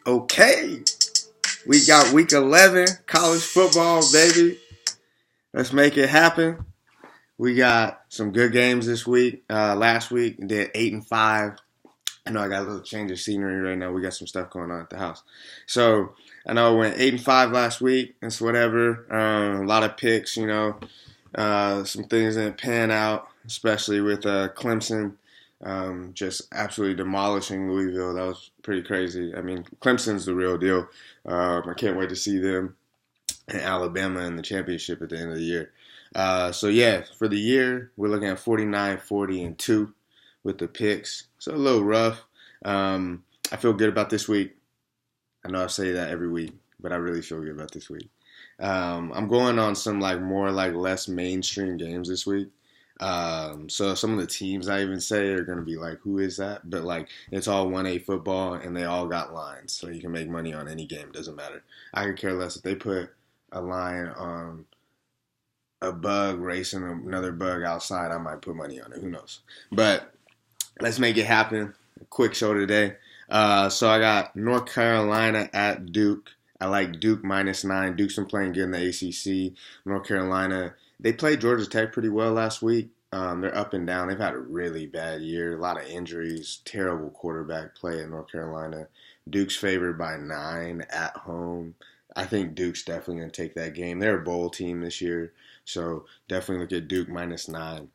Okay, we got week 11 college football, baby. Let's make it happen. We got some good games this week. Last week did 8-5. I know I got a little change of scenery right now. We got some stuff going on at the house. So I know I went 8-5 last week. It's whatever. A lot of picks, some things didn't pan out, especially with Clemson. Just absolutely demolishing Louisville. That was pretty crazy. I mean, Clemson's the real deal. I can't wait to see them in Alabama in the championship at the end of the year. For the year, we're looking at 49, 40, and 2 with the picks. So a little rough. I feel good about this week. I know I say that every week, but I really feel good about this week. I'm going on some less mainstream games this week. So some of the teams I even say are going to be like, who is that? But it's all 1A football and they all got lines. So you can make money on any game. Doesn't matter. I could care less if they put a line on a bug racing another bug outside. I might put money on it. Who knows? But let's make it happen. A quick show today. So I got North Carolina at Duke. I like Duke -9. Duke's been playing good in the ACC. North Carolina, they played Georgia Tech pretty well last week. They're up and down. They've had a really bad year. A lot of injuries. Terrible quarterback play at North Carolina. Duke's favored by 9 at home. I think Duke's definitely going to take that game. They're a bowl team this year, so definitely look at Duke -9.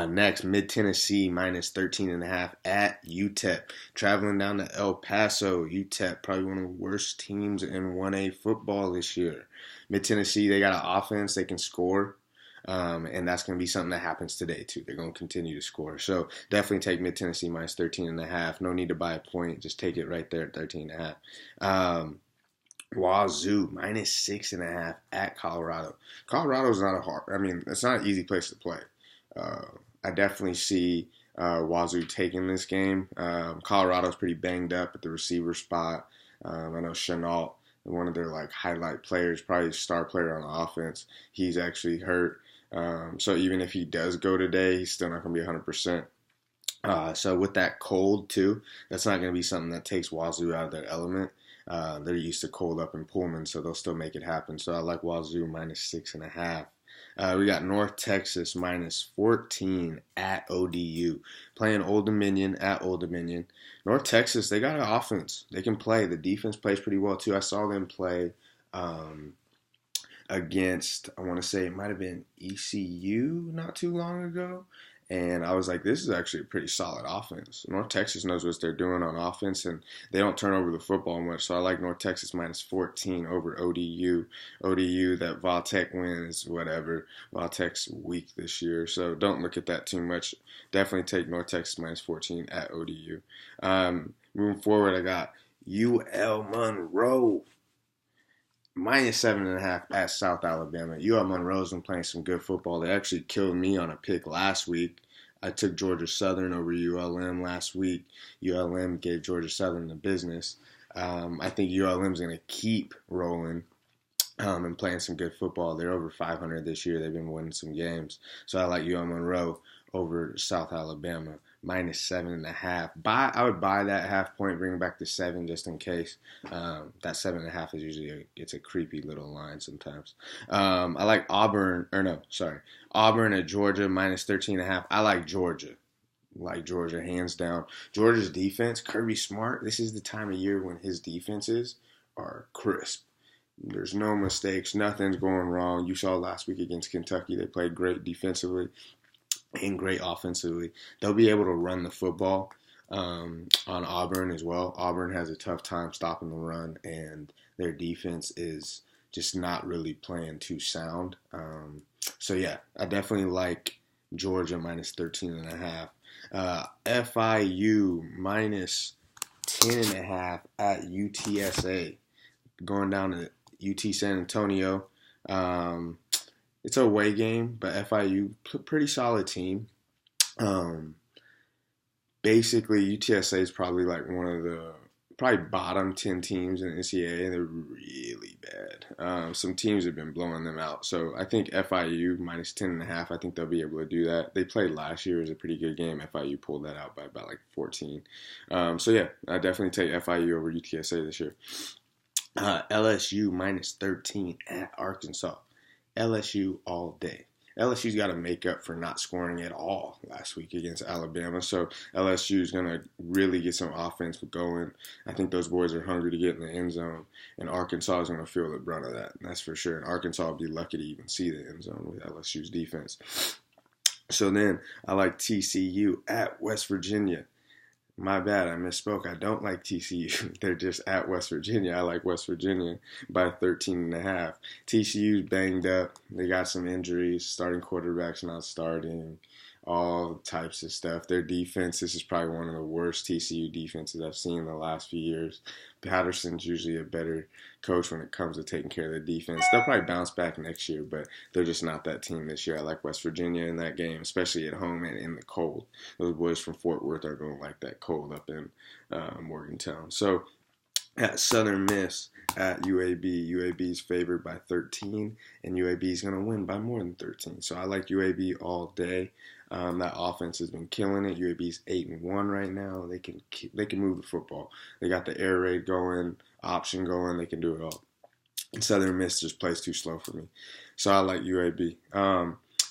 Next, Mid-Tennessee -13.5 at UTEP. Traveling down to El Paso. UTEP, probably one of the worst teams in 1A football this year. Mid-Tennessee, they got an offense. They can score. And that's going to be something that happens today, too. They're going to continue to score. So definitely take Mid-Tennessee -13.5. No need to buy a point. Just take it right there at 13.5. WASU -6.5 at Colorado. Colorado's not it's not an easy place to play. I definitely see Wazoo taking this game. Colorado's pretty banged up at the receiver spot. I know Chenault, one of their highlight players, probably star player on offense, he's actually hurt. So even if he does go today, he's still not going to be 100%. So with that cold too, that's not going to be something that takes Wazoo out of their element. They're used to cold up in Pullman, so they'll still make it happen. So I like Wazoo -6.5. We got North Texas -14 at ODU. Playing Old Dominion at Old Dominion. North Texas, they got an offense. They can play. The defense plays pretty well, too. I saw them play against, I want to say it might have been ECU not too long ago. And I was like, this is actually a pretty solid offense. North Texas knows what they're doing on offense, and they don't turn over the football much. So I like North Texas -14 over ODU. ODU, that Voltech wins, whatever. Voltech's weak this year, so don't look at that too much. Definitely take North Texas -14 at ODU. Moving forward, I got UL Monroe -7.5 at South Alabama. UL Monroe's been playing some good football. They actually killed me on a pick last week. I took Georgia Southern over ULM last week. ULM gave Georgia Southern the business. I think ULM's going to keep rolling and playing some good football. They're over 500 this year. They've been winning some games. So I like UL Monroe over South Alabama. -7.5. I would buy that half point, bring it back to 7 just in case. That 7.5 is usually it's a creepy little line sometimes. I like Auburn at Georgia -13.5. I like Georgia. Hands down. Georgia's defense, Kirby Smart. This is the time of year when his defenses are crisp. There's no mistakes. Nothing's going wrong. You saw last week against Kentucky. They played great defensively and great offensively. They'll be able to run the football on Auburn as well. Auburn has a tough time stopping the run, and their defense is just not really playing too sound. I definitely like Georgia -13.5. FIU -10.5 at UTSA. Going down to UT San Antonio. It's a away game, but FIU, pretty solid team. Basically, UTSA is probably one of the probably bottom 10 teams in the NCAA, and they're really bad. Some teams have been blowing them out. So I think FIU minus 10.5, I think they'll be able to do that. They played last year. It was a pretty good game. FIU pulled that out by about like 14. So yeah, I definitely take FIU over UTSA this year. LSU minus 13 at Arkansas. LSU all day. LSU's got to make up for not scoring at all last week against Alabama. So LSU is going to really get some offense going. I think those boys are hungry to get in the end zone, and Arkansas is going to feel the brunt of that. That's for sure. And Arkansas will be lucky to even see the end zone with LSU's defense. So then I like TCU at West Virginia. My bad, I misspoke. I don't like TCU. They're just at West Virginia. I like West Virginia by 13.5. TCU's banged up. They got some injuries. Starting quarterbacks not starting. All types of stuff. Their defense, this is probably one of the worst TCU defenses I've seen in the last few years. Patterson's usually a better coach when it comes to taking care of the defense. They'll probably bounce back next year, but they're just not that team this year. I like West Virginia in that game, especially at home and in the cold. Those boys from Fort Worth are going to like that cold up in Morgantown. So at Southern Miss at UAB. UAB's favored by 13, and UAB is going to win by more than 13. So I like UAB all day. That offense has been killing it. UAB's 8-1 right now. They can move the football. They got the air raid going, option going. They can do it all. And Southern Miss just plays too slow for me. So I like UAB.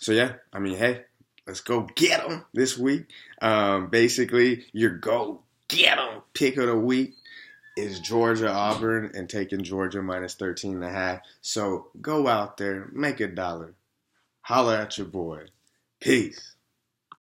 So yeah, I mean, hey, let's go get them this week. Basically, your go get them pick of the week is Georgia Auburn and taking Georgia minus 13.5. So go out there, make $1. Holler at your boy. Peace.